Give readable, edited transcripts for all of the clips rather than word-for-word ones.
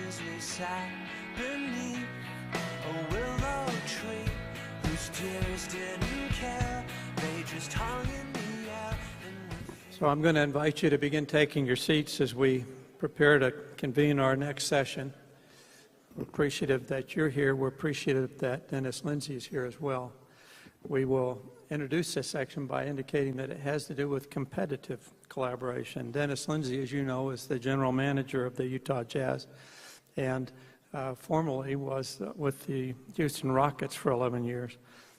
as we sat beneath a willow tree whose tears didn't care, they just hung in the air. So I'm going to invite you to begin taking your seats as we prepare to convene our next session. We're appreciative that you're here. We're appreciative that Dennis Lindsay is here as well. We will introduce this section by indicating that it has to do with competitive collaboration. Dennis Lindsay, as you know, is the general manager of the Utah Jazz and formerly was with the Houston Rockets for 11 years.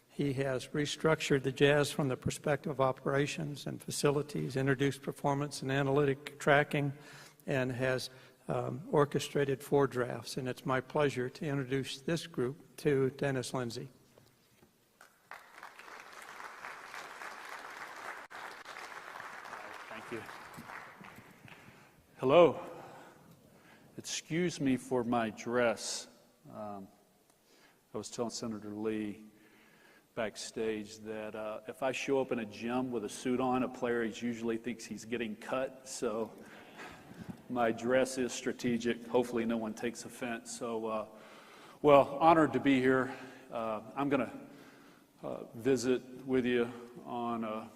He has restructured the Jazz from the perspective of operations and facilities, introduced performance and analytic tracking, and has orchestrated 4 drafts. And it's my pleasure to introduce this group to Dennis Lindsay. Thank you. Hello. Excuse me for my dress. I was telling Senator Lee backstage that if I show up in a gym with a suit on, a player usually thinks he's getting cut. So my dress is strategic. Hopefully no one takes offense. So, well, honored to be here. I'm going to visit with you on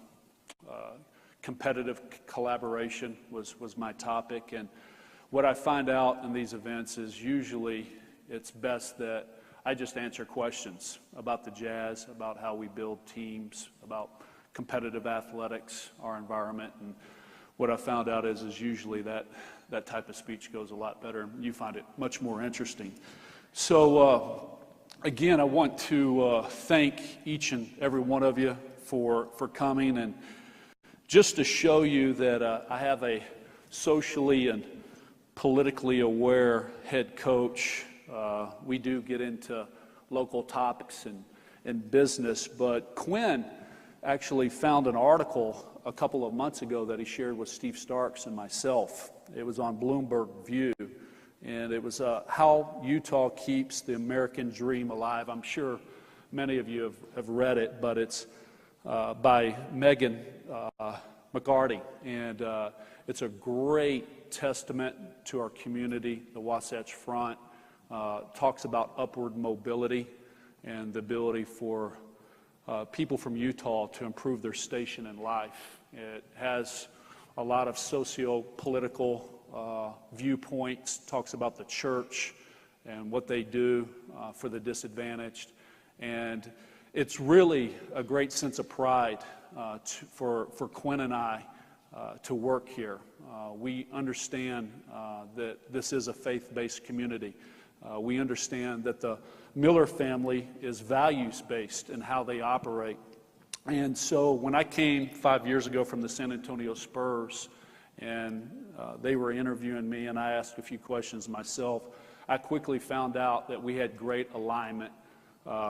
competitive collaboration was my topic. And what I find out in these events is usually it's best that I just answer questions about the Jazz, about how we build teams, about competitive athletics, our environment. And what I found out is usually that type of speech goes a lot better. You find it much more interesting. So again, I want to thank each and every one of you for coming, and just to show you that I have a socially and politically aware head coach. We do get into local topics and business, but Quinn actually found an article a couple of months ago that he shared with Steve Starks and myself. It was on Bloomberg View, and it was how Utah keeps the American dream alive. I'm sure many of you have read it, but it's by Megan McCarty, and it's a great testament to our community. The Wasatch Front talks about upward mobility and the ability for people from Utah to improve their station in life. It has a lot of socio-political viewpoints, talks about the church and what they do for the disadvantaged. And it's really a great sense of pride for Quinn and I to work here. We understand that this is a faith-based community. We understand that the Miller family is values-based in how they operate. And so when I came 5 years ago from the San Antonio Spurs, and they were interviewing me, and I asked a few questions myself, I quickly found out that we had great alignment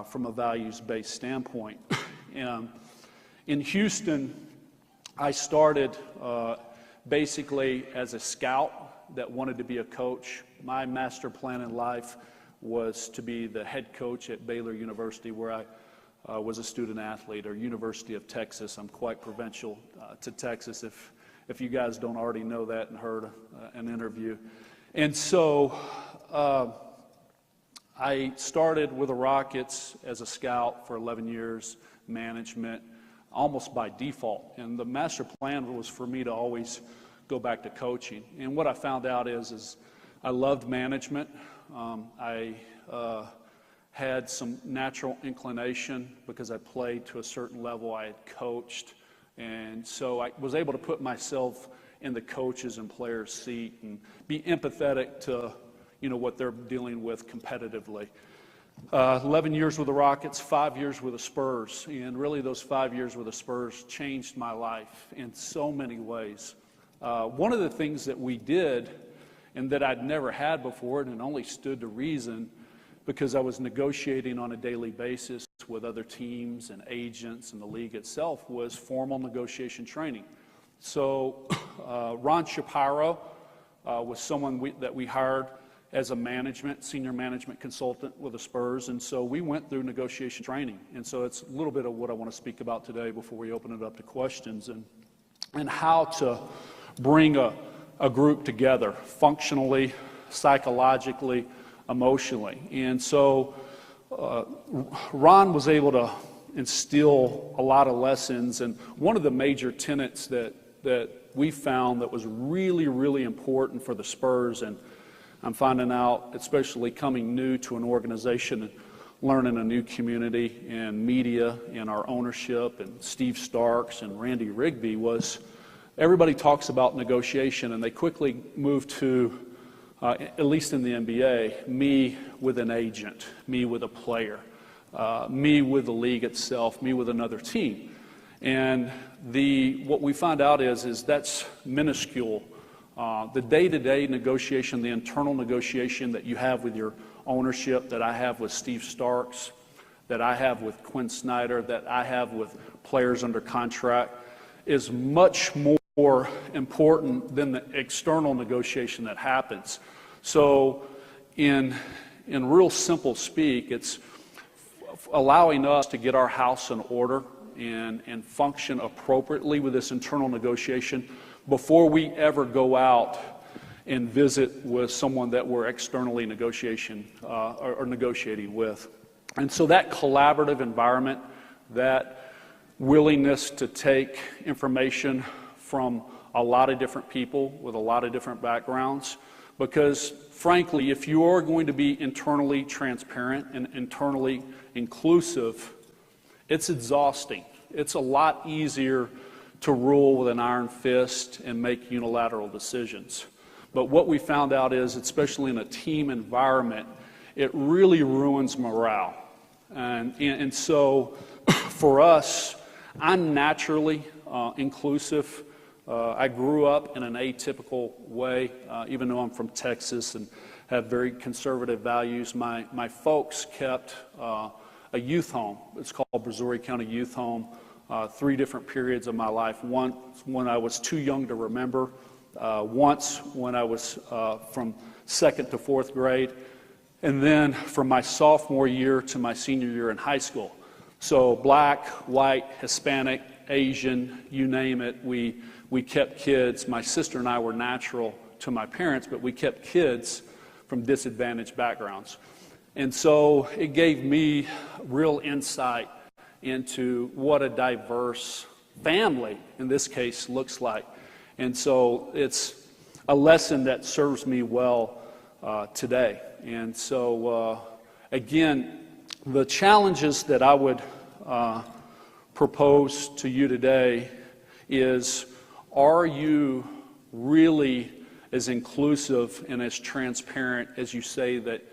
from a values-based standpoint. In Houston, I started basically as a scout that wanted to be a coach. My master plan in life was to be the head coach at Baylor University, where I was a student athlete, or University of Texas. I'm quite provincial to Texas, if you guys don't already know that and heard an interview. And so I started with the Rockets as a scout for 11 years, management, almost by default. And the master plan was for me to always go back to coaching. And what I found out is I loved management. I had some natural inclination because I played to a certain level. I had coached. And so I was able to put myself in the coaches and players' seat and be empathetic to, what they're dealing with competitively. 11 years with the Rockets, 5 years with the Spurs. And really those 5 years with the Spurs changed my life in so many ways. One of the things that we did, and that I'd never had before, and it only stood to reason because I was negotiating on a daily basis with other teams and agents and the league itself, was formal negotiation training. So Ron Shapiro was someone that we hired as a senior management consultant with the Spurs, and so we went through negotiation training. And so it's a little bit of what I want to speak about today before we open it up to questions, and how to bring a group together functionally, psychologically, emotionally. And so Ron was able to instill a lot of lessons, and one of the major tenets that we found that was really, really important for the Spurs, and I'm finding out, especially coming new to an organization and learning a new community and media and our ownership and Steve Starks and Randy Rigby, was everybody talks about negotiation, and they quickly move to, at least in the NBA, me with an agent, me with a player, me with the league itself, me with another team. And what we find out is that's minuscule. The day-to-day negotiation, the internal negotiation that you have with your ownership, that I have with Steve Starks, that I have with Quinn Snyder, that I have with players under contract, is much more important than the external negotiation that happens. So in real simple speak, it's allowing us to get our house in order and function appropriately with this internal negotiation before we ever go out and visit with someone that we're externally negotiating with. And so that collaborative environment, that willingness to take information from a lot of different people with a lot of different backgrounds, because frankly, if you are going to be internally transparent and internally inclusive, it's exhausting. It's a lot easier to rule with an iron fist and make unilateral decisions. But what we found out is, especially in a team environment, it really ruins morale. And so for us, I'm naturally inclusive. I grew up in an atypical way, even though I'm from Texas and have very conservative values. My folks kept a youth home. It's called Brazoria County Youth Home. 3 different periods of my life. One when I was too young to remember, once when I was from 2nd to 4th grade, and then from my sophomore year to my senior year in high school. So black, white, Hispanic, Asian, you name it, we kept kids. My sister and I were natural to my parents, but we kept kids from disadvantaged backgrounds. And so it gave me real insight into what a diverse family, in this case, looks like. And so it's a lesson that serves me well today. And so, again, the challenges that I would propose to you today is, are you really as inclusive and as transparent as you say that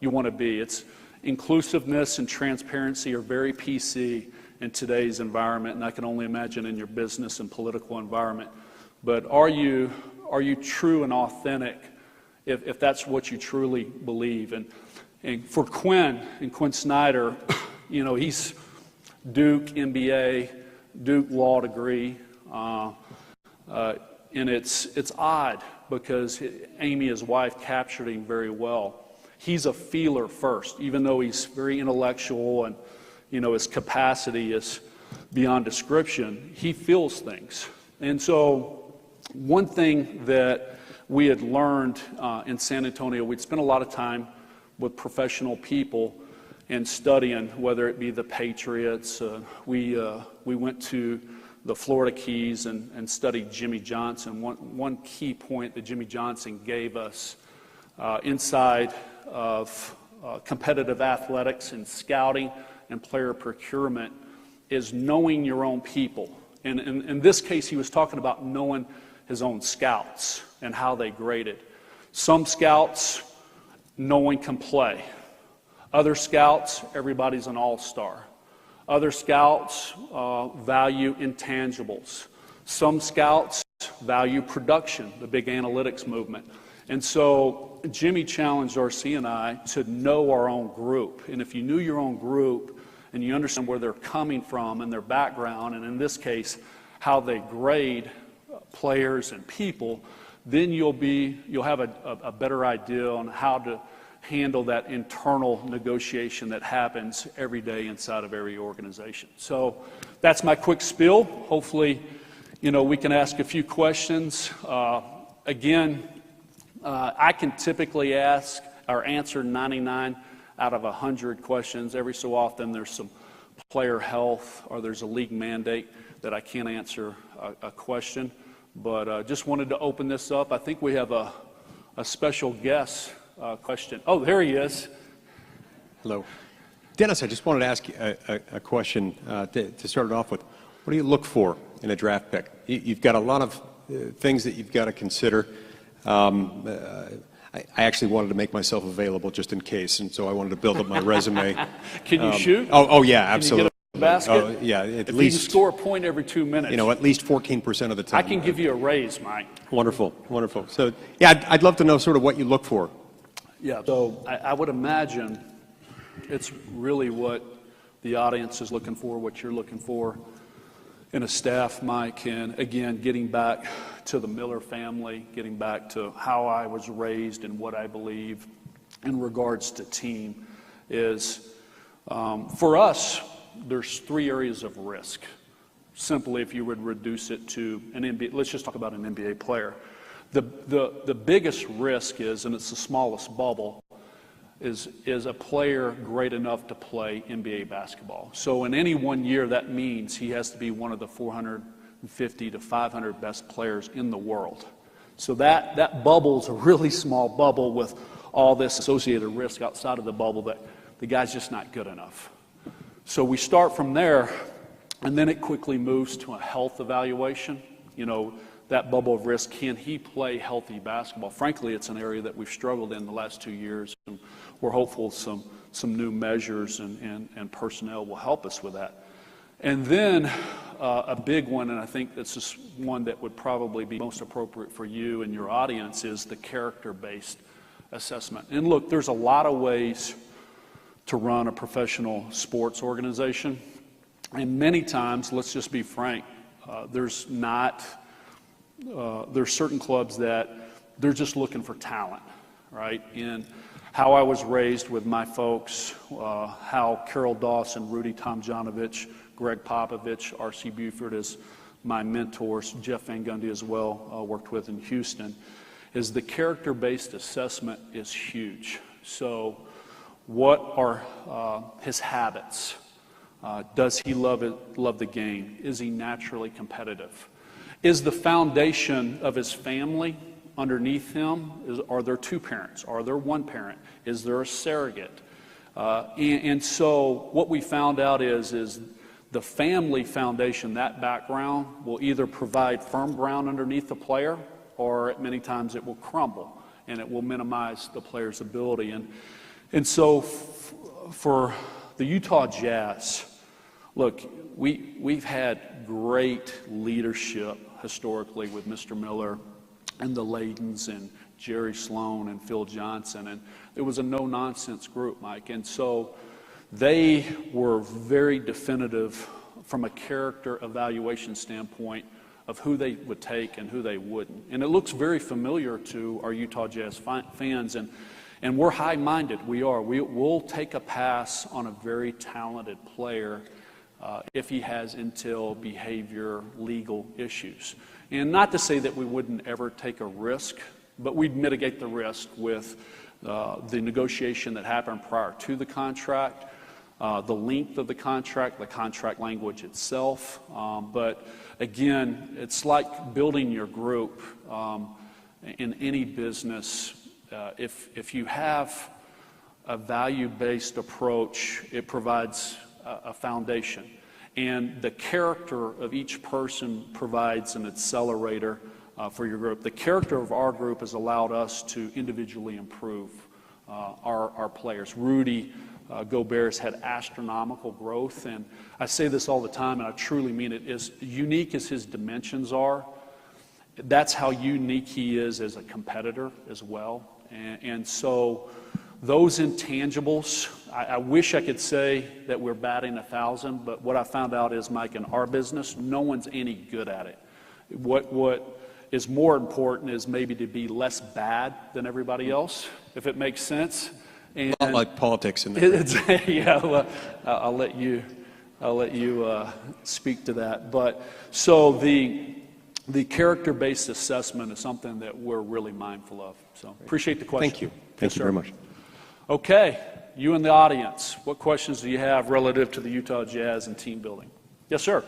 you want to be? It's inclusiveness and transparency are very PC in today's environment, and I can only imagine in your business and political environment. But are you true and authentic if that's what you truly believe? And for Quinn Snyder, you know, he's Duke MBA, Duke law degree, and it's odd because Amy, his wife, captured him very well. He's a feeler first, even though he's very intellectual and, you know, his capacity is beyond description. He feels things. And so one thing that we had learned in San Antonio, we'd spent a lot of time with professional people and studying, whether it be the Patriots. We went to the Florida Keys and studied Jimmy Johnson. One key point that Jimmy Johnson gave us inside of competitive athletics and scouting and player procurement is knowing your own people. And in this case, he was talking about knowing his own scouts and how they graded. Some scouts, no one can play. Other scouts, everybody's an all-star. Other scouts value intangibles. Some scouts value production, the big analytics movement. And so Jimmy challenged RC and I to know our own group. And if you knew your own group and you understand where they're coming from and their background, and in this case, how they grade players and people, then you'll have a better idea on how to handle that internal negotiation that happens every day inside of every organization. So that's my quick spiel. Hopefully, we can ask a few questions. Again, I can typically ask or answer 99 out of 100 questions. Every so often there's some player health or there's a league mandate that I can't answer a question. But just wanted to open this up. I think we have a special guest question. Oh, there he is. Hello. Dennis, I just wanted to ask you a question to start it off with. What do you look for in a draft pick? You've got a lot of things that you've got to consider. I actually wanted to make myself available just in case, and so I wanted to build up my resume. Can you shoot? Oh, yeah, absolutely. Can you get a basket? Oh, yeah, at if least. you can score a point every 2 minutes. At least 14% of the time. I can give you a raise, Mike. Wonderful, wonderful. So, yeah, I'd love to know sort of what you look for. Yeah, so I would imagine it's really what the audience is looking for, what you're looking for in a staff, Mike. And again, getting back to the Miller family, getting back to how I was raised and what I believe in regards to team is, for us, there's 3 areas of risk. Simply, if you would reduce it to an NBA, let's just talk about an NBA player. The biggest risk is, and it's the smallest bubble, is a player great enough to play NBA basketball. So in any one year, that means he has to be one of the 450 to 500 best players in the world. So that bubble's a really small bubble with all this associated risk outside of the bubble that the guy's just not good enough. So we start from there, and then it quickly moves to a health evaluation. That bubble of risk, can he play healthy basketball? Frankly, it's an area that we've struggled in the last 2 years, and we're hopeful some new measures and personnel will help us with that. And then a big one, and I think this is one that would probably be most appropriate for you and your audience, is the character-based assessment. And look, there's a lot of ways to run a professional sports organization, and many times, let's just be frank, there's certain clubs that they're just looking for talent, right? And how I was raised with my folks, how Carol Dawson, Rudy Tomjanovich, Greg Popovich, R.C. Buford is my mentors, Jeff Van Gundy as well, worked with in Houston, is the character-based assessment is huge. So what are his habits? Does he love the game? Is he naturally competitive? Is the foundation of his family underneath him? Are there 2 parents? Are there 1 parent? Is there a surrogate? And so what we found out is the family foundation, that background, will either provide firm ground underneath the player, or many times it will crumble, and it will minimize the player's ability. And so for the Utah Jazz, look, we've had great leadership historically with Mr. Miller and the Ladens and Jerry Sloan and Phil Johnson, and it was a no-nonsense group, Mike. And so they were very definitive from a character evaluation standpoint of who they would take and who they wouldn't. And it looks very familiar to our Utah Jazz fans, and we're high-minded. We'll take a pass on a very talented player if he has intel, behavior, legal issues. And not to say that we wouldn't ever take a risk, but we'd mitigate the risk with the negotiation that happened prior to the contract, the length of the contract language itself. But again, it's like building your group in any business. If you have a value-based approach, it provides a foundation. And the character of each person provides an accelerator for your group. The character of our group has allowed us to individually improve our players. Rudy Gobert has had astronomical growth, and I say this all the time, and I truly mean it, as unique as his dimensions are, that's how unique he is as a competitor as well. And so those intangibles, I wish I could say that we're batting 1,000, but what I found out is, Mike, in our business, no one's any good at it. What is more important is maybe to be less bad than everybody else, if it makes sense. And A lot like politics in there. yeah, well, I'll let you speak to that. But so the character-based assessment is something that we're really mindful of. So appreciate the question. Thank you. Thank you very much. Okay, you in the audience, what questions do you have relative to the Utah Jazz and team building? Yes, sir.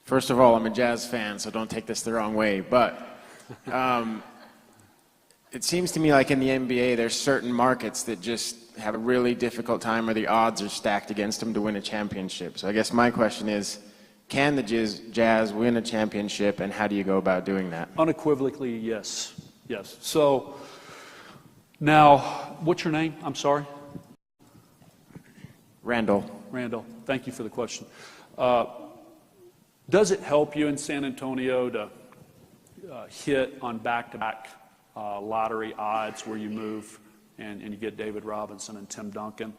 First of all, I'm a Jazz fan, so don't take this the wrong way, but it seems to me like in the NBA, there's certain markets that just have a really difficult time or the odds are stacked against them to win a championship. So I guess my question is, can the Jazz win a championship, and how do you go about doing that? Unequivocally, yes. Yes. So now, what's your name? I'm sorry. Randall. Randall, thank you for the question. Does it help you in San Antonio to hit on back-to-back lottery odds where you move and you get David Robinson and Tim Duncan?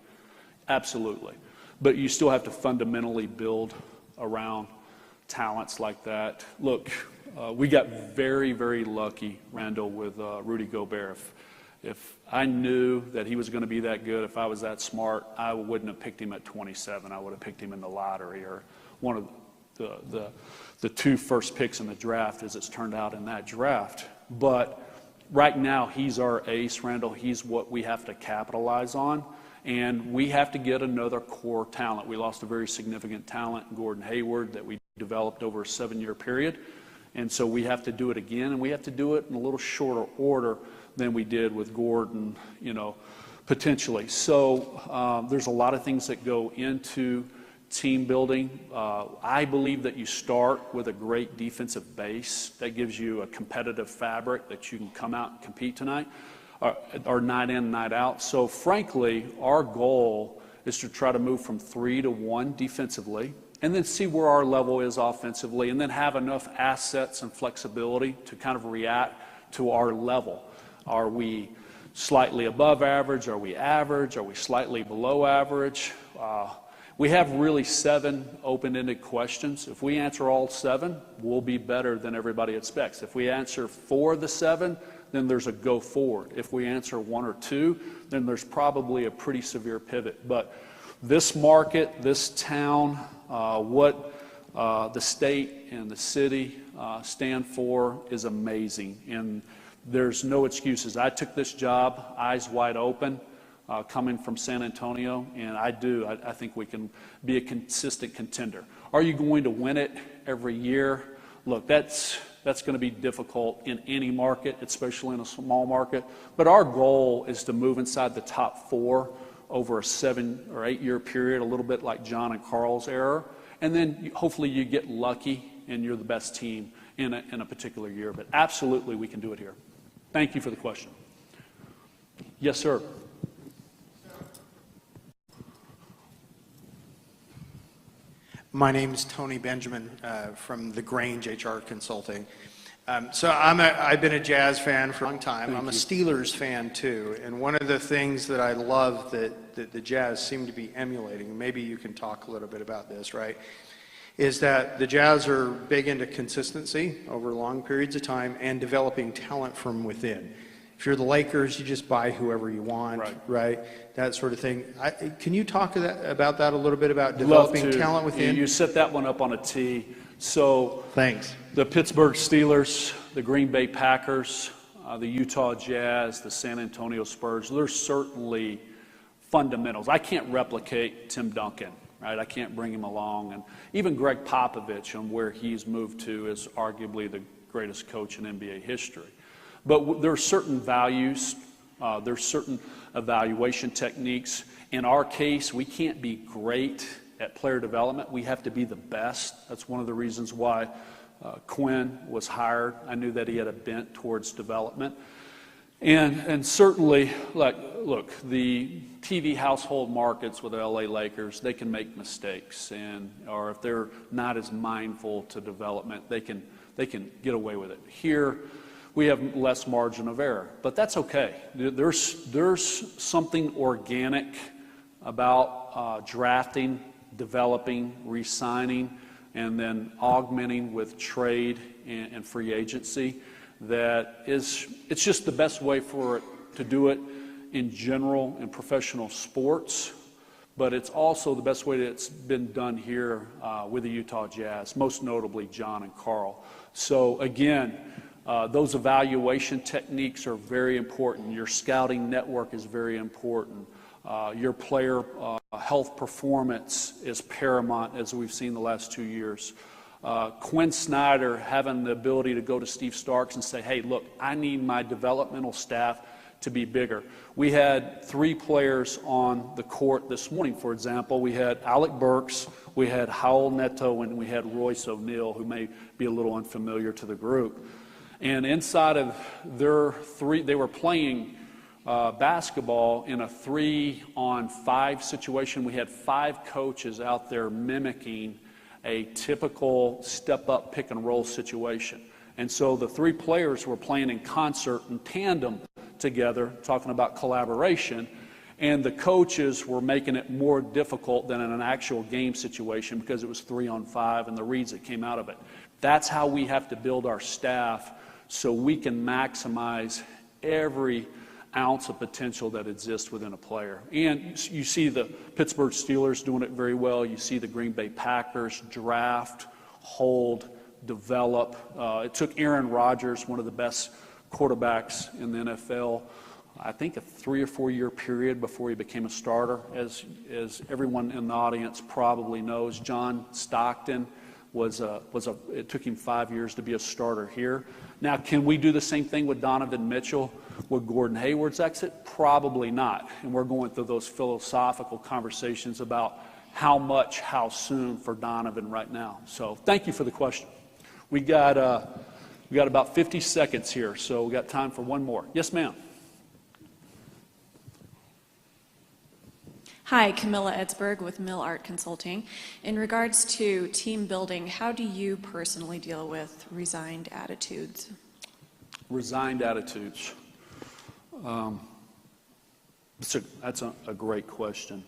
Absolutely. But you still have to fundamentally build around talents like that. Look, we got very, very lucky, Randall, with Rudy Gobert. If I knew that he was going to be that good, if I was that smart, I wouldn't have picked him at 27. I would have picked him in the lottery or one of the two first picks in the draft, as it's turned out in that draft. But right now, he's our ace, Randall. He's what we have to capitalize on. And we have to get another core talent. We lost a very significant talent, Gordon Hayward, that we developed over a 7-year period. And so we have to do it again, and we have to do it in a little shorter order than we did with Gordon, potentially. So there's a lot of things that go into team building. I believe that you start with a great defensive base that gives you a competitive fabric that you can come out and compete tonight, or night in, night out. So frankly, our goal is to try to move from 3 to 1 defensively, and then see where our level is offensively, and then have enough assets and flexibility to kind of react to our level. Are we slightly above average? Are we average? Are we slightly below average? We have really 7 open-ended questions. If we answer all 7, we'll be better than everybody expects. If we answer 4 of the 7, then there's a go forward. If we answer 1 or 2, then there's probably a pretty severe pivot. But this market, this town, what the state and the city stand for is amazing. And there's no excuses. I took this job eyes wide open. Coming from San Antonio, and I think we can be a consistent contender. Are you going to win it every year? Look, that's going to be difficult in any market, especially in a small market. But our goal is to move inside the top 4 over a 7 or 8 year period, a little bit like John and Carl's era. And then hopefully you get lucky and you're the best team in a particular year. But absolutely we can do it here. Thank you for the question. Yes, sir. My name is Tony Benjamin from The Grange HR Consulting. I've been a Jazz fan for a long time. I'm a Steelers fan too. And one of the things that I love that the Jazz seem to be emulating, and maybe you can talk a little bit about this, right, is that the Jazz are big into consistency over long periods of time and developing talent from within. If you're the Lakers, you just buy whoever you want, right? That sort of thing. Can you talk about that a little bit, about developing talent within? You set that one up on a tee. So thanks. The Pittsburgh Steelers, the Green Bay Packers, the Utah Jazz, the San Antonio Spurs, there's certainly fundamentals. I can't replicate Tim Duncan, right? I can't bring him along. And even Greg Popovich, and where he's moved to, is arguably the greatest coach in NBA history. But there are certain values, there's certain evaluation techniques. In our case, we can't be great at player development. We have to be the best. That's one of the reasons why Quinn was hired. I knew that he had a bent towards development. And certainly, look, the TV household markets with the LA Lakers, they can make mistakes. Or if they're not as mindful to development, they can get away with it. Here, we have less margin of error, but that's okay. There's something organic about drafting, developing, re-signing, and then augmenting with trade and free agency that it's just the best way for it to do it in general in professional sports. but it's also the best way that it's been done here with the Utah Jazz, most notably John and Carl. So again, those evaluation techniques are very important. Your scouting network is very important. Your player health performance is paramount, as we've seen the last 2 years. Quinn Snyder having the ability to go to Steve Starks and say, hey, look, I need my developmental staff to be bigger. We had 3 players on the court this morning, for example. We had Alec Burks, we had Howell Neto, and we had Royce O'Neal, who may be a little unfamiliar to the group. And inside of their 3, they were playing basketball in a 3-on-5 situation. We had 5 coaches out there mimicking a typical step-up pick-and-roll situation. And so the 3 players were playing in concert, in tandem together, talking about collaboration, and the coaches were making it more difficult than in an actual game situation because it was 3-on-5 and the reads that came out of it. That's how we have to build our staff so we can maximize every ounce of potential that exists within a player. And you see the Pittsburgh Steelers doing it very well. You see the Green Bay Packers draft, hold, develop. It took Aaron Rodgers, one of the best quarterbacks in the NFL, I think a 3 or 4 year period before he became a starter. As everyone in the audience probably knows, John Stockton it took him 5 years to be a starter here. Now, can we do the same thing with Donovan Mitchell with Gordon Hayward's exit? Probably not. And we're going through those philosophical conversations about how much, how soon for Donovan right now. So thank you for the question. We got about 50 seconds here, so we got time for one more. Yes, ma'am. Hi, Camilla Edsberg with Mill Art Consulting. In regards to team building, how do you personally deal with resigned attitudes? Resigned attitudes. That's a great question.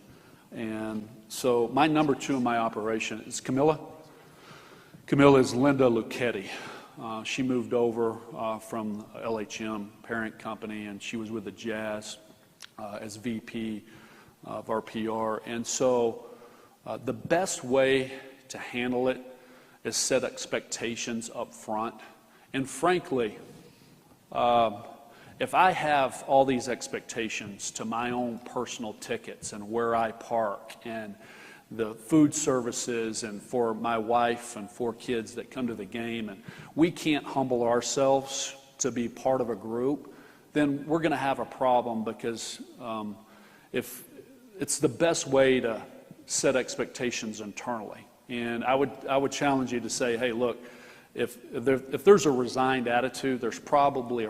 And so my number 2 in my operation is Camilla. Camilla is Linda Lucchetti. She moved over from LHM parent company, and she was with the Jazz as VP of our PR. And so the best way to handle it is set expectations up front. And frankly, if I have all these expectations to my own personal tickets and where I park and the food services and for my wife and 4 kids that come to the game, and we can't humble ourselves to be part of a group, then we're going to have a problem, because if it's the best way to set expectations internally. And I would challenge you to say, hey, look, if there's a resigned attitude, there's probably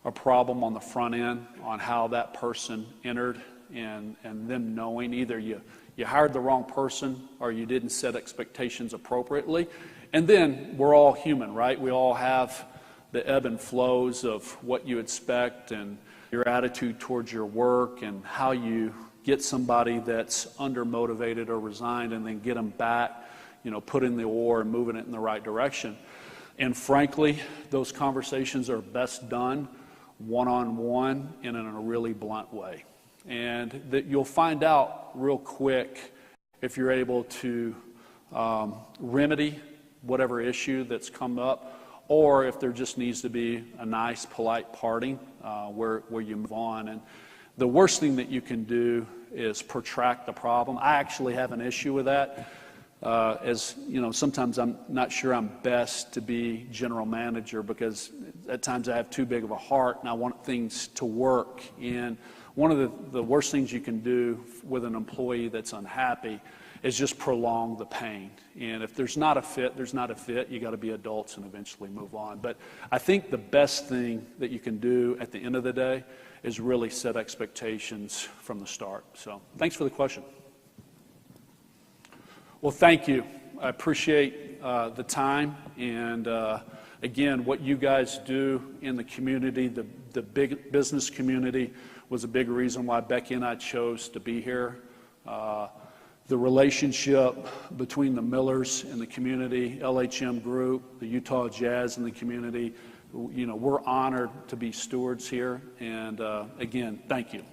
a problem on the front end on how that person entered, and them knowing either you hired the wrong person or you didn't set expectations appropriately. And then we're all human, right? We all have the ebb and flows of what you expect and your attitude towards your work and how you get somebody that's undermotivated or resigned and then get them back, put in the oar and moving it in the right direction. And frankly, those conversations are best done one-on-one and in a really blunt way. And that you'll find out real quick if you're able to remedy whatever issue that's come up, or if there just needs to be a nice, polite parting where you move on. And the worst thing that you can do is protract the problem. I actually have an issue with that. As you know, sometimes I'm not sure I'm best to be general manager, because at times I have too big of a heart and I want things to work. And one of the worst things you can do with an employee that's unhappy is just prolong the pain. And if there's not a fit, there's not a fit. You got to be adults and eventually move on. But I think the best thing that you can do at the end of the day is really set expectations from the start. So thanks for the question. Well, thank you. I appreciate the time, and again, what you guys do in the community, the big business community, was a big reason why Becky and I chose to be here. The relationship between the Millers and the community, LHM Group, the Utah Jazz and the community, we're honored to be stewards here, and again, thank you.